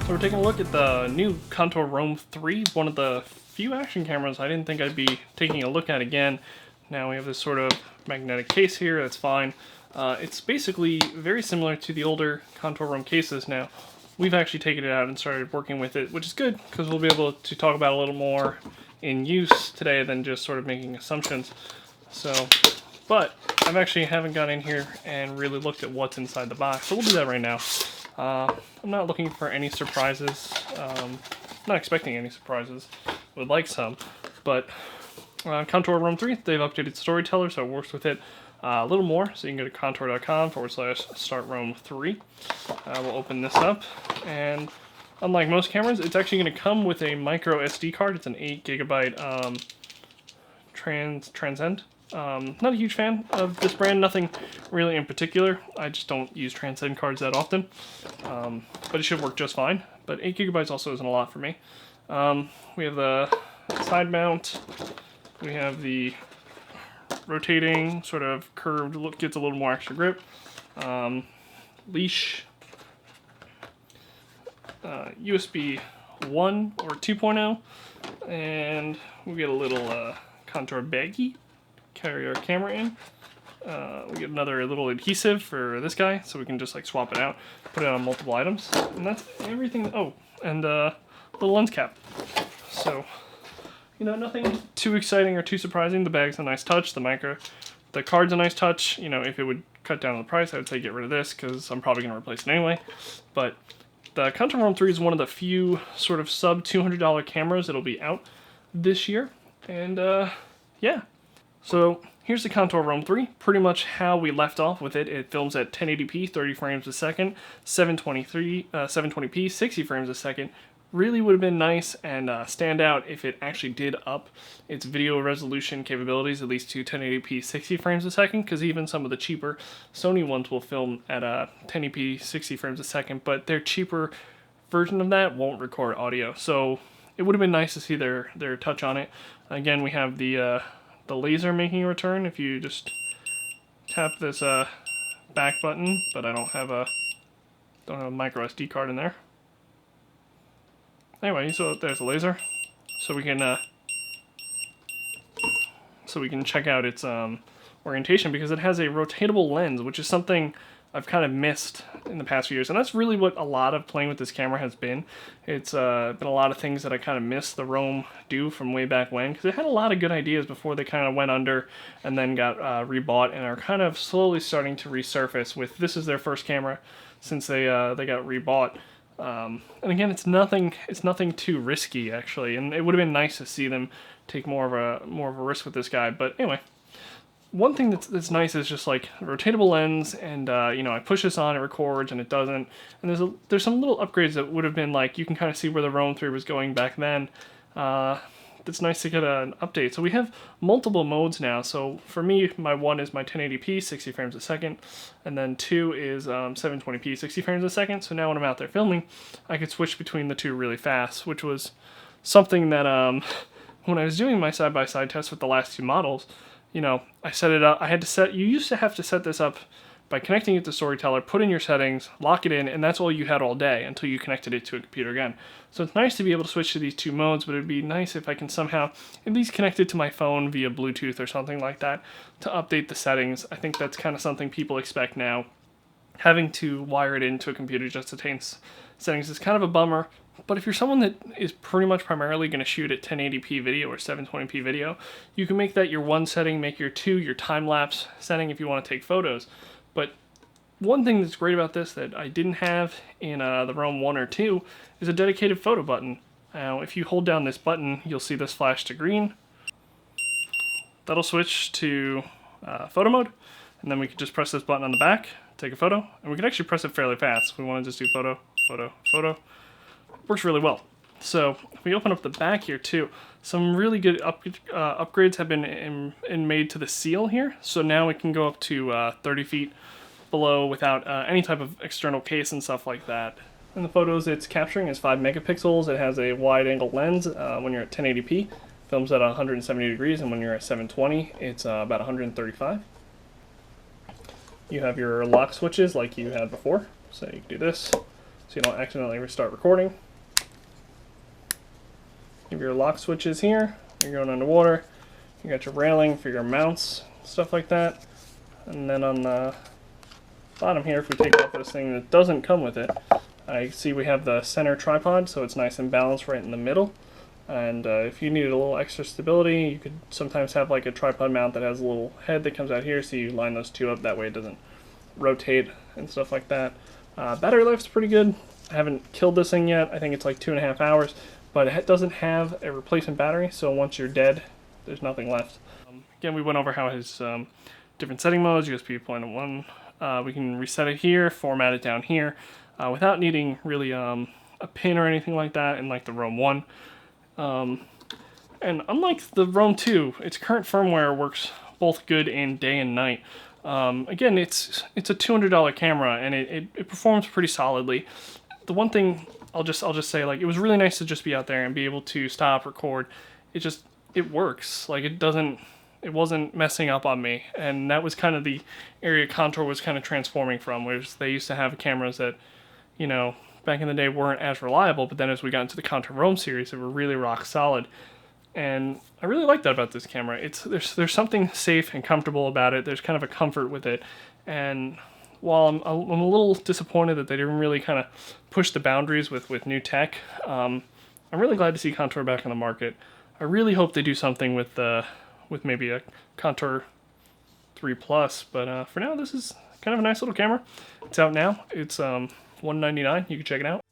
So we're taking a look at the new Contour Roam 3, one of the few action cameras I didn't think I'd be taking a look at again. Now we have this sort of magnetic case here, that's fine. It's basically very similar to the older Contour Roam cases now. We've actually taken it out and started working with it, which is good, because we'll be able to talk about it a little more in use today than just sort of making assumptions. But I've actually haven't gone in here and really looked at what's inside the box, so we'll do that right now. I'm not looking for any surprises, not expecting any surprises, would like some, but Contour Roam 3, they've updated Storyteller, so it works with it a little more, so you can go to contour.com/startroam3. We'll open this up, and unlike most cameras, it's actually going to come with a micro SD card. It's an 8GB Transcend. Not a huge fan of this brand, nothing really in particular. I just don't use Transcend cards that often, but it should work just fine. But 8GB also isn't a lot for me. We have the side mount, we have the rotating, sort of curved, gets a little more extra grip, leash, USB 1 or 2.0, and we get a little Contour baggie, carry our camera in. We get another little adhesive for this guy, so we can just like swap it out, put it on multiple items, and that's everything. Oh, and little lens cap. So, you know, nothing too exciting or too surprising. The bag's a nice touch. The card's a nice touch. You know, if it would cut down on the price, I would say get rid of this, because I'm probably going to replace it anyway. But the Contour Roam 3 is one of the few sort of sub $200 cameras that'll be out this year, and yeah. So here's the Contour Roam 3, pretty much how we left off with it. It films at 1080p, 30 frames a second, 720p, 60 frames a second. Really would have been nice and stand out if it actually did up its video resolution capabilities, at least to 1080p, 60 frames a second, because even some of the cheaper Sony ones will film at 1080p, 60 frames a second, but their cheaper version of that won't record audio. So it would have been nice to see their touch on it. Again, we have the laser making a return if you just tap this back button, but I don't have a micro SD card in there. Anyway, so there's a laser, so we can check out its orientation, because it has a rotatable lens, which is something I've kind of missed in the past few years, and that's really what a lot of playing with this camera has been. It's been a lot of things that I kind of missed the Roam do from way back when, because it had a lot of good ideas before they kind of went under and then got rebought and are kind of slowly starting to resurface with, this is their first camera since they got rebought. And again, it's nothing too risky actually, and it would have been nice to see them take more of a risk with this guy. But anyway, one thing that's nice is just like rotatable lens, and you know, I push this on, it records, and it doesn't. And there's some little upgrades that would have been like, you can kind of see where the Roam 3 was going back then. It's nice to get an update. So we have multiple modes now. So for me, my 1 is my 1080p, 60 frames a second, and then 2 is 720p, 60 frames a second. So now when I'm out there filming, I could switch between the two really fast, which was something that when I was doing my side-by-side test with the last two models, you know, I set it up. You used to have to set this up by connecting it to Storyteller, put in your settings, lock it in, and that's all you had all day until you connected it to a computer again. So it's nice to be able to switch to these two modes, but it'd be nice if I can somehow at least connect it to my phone via Bluetooth or something like that to update the settings. I think that's kind of something people expect now. Having to wire it into a computer just to change settings is kind of a bummer. But if you're someone that is pretty much primarily going to shoot at 1080p video or 720p video, you can make that your 1 setting, make your 2 your time-lapse setting if you want to take photos. But one thing that's great about this that I didn't have in the Roam 1 or 2 is a dedicated photo button. Now, if you hold down this button, you'll see this flash to green. That'll switch to photo mode, and then we can just press this button on the back, take a photo, and we can actually press it fairly fast. If we want to just do photo, photo, photo. Works really well. So if we open up the back here too, some really good upgrades have been made to the seal here. So now it can go up to 30 feet below without any type of external case and stuff like that. And the photos it's capturing is 5 megapixels. It has a wide angle lens when you're at 1080p. Films at 170 degrees, and when you're at 720, it's about 135. You have your lock switches like you had before. So you can do this, so you don't accidentally restart recording. You have your lock switches here. You're going underwater. You got your railing for your mounts, stuff like that. And then on the bottom here, if we take off this thing that doesn't come with it, I see we have the center tripod, so it's nice and balanced right in the middle. And if you needed a little extra stability, you could sometimes have like a tripod mount that has a little head that comes out here, so you line those two up, that way it doesn't rotate and stuff like that. Battery life's pretty good. I haven't killed this thing yet. I think it's like 2.5 hours, but it doesn't have a replacement battery, so once you're dead, there's nothing left. Again, we went over how it has different setting modes, USB 0.1. We can reset it here, format it down here, without needing really a pin or anything like that in like the Roam 1. And unlike the Roam 2, its current firmware works both good in day and night. Again, it's a $200 camera, and it performs pretty solidly. The one thing I'll just say, like, it was really nice to just be out there and be able to stop, record. It works. Like, it wasn't messing up on me, and that was kind of the area Contour was kind of transforming from, whereas they used to have cameras that, you know, back in the day weren't as reliable, but then as we got into the Contour Roam series, they were really rock solid. And I really like that about this camera. There's something safe and comfortable about it. There's kind of a comfort with it. And while I'm a little disappointed that they didn't really kind of push the boundaries with new tech, I'm really glad to see Contour back on the market. I really hope they do something with maybe a Contour 3 Plus, but for now, this is kind of a nice little camera. It's out now. It's $199. You can check it out.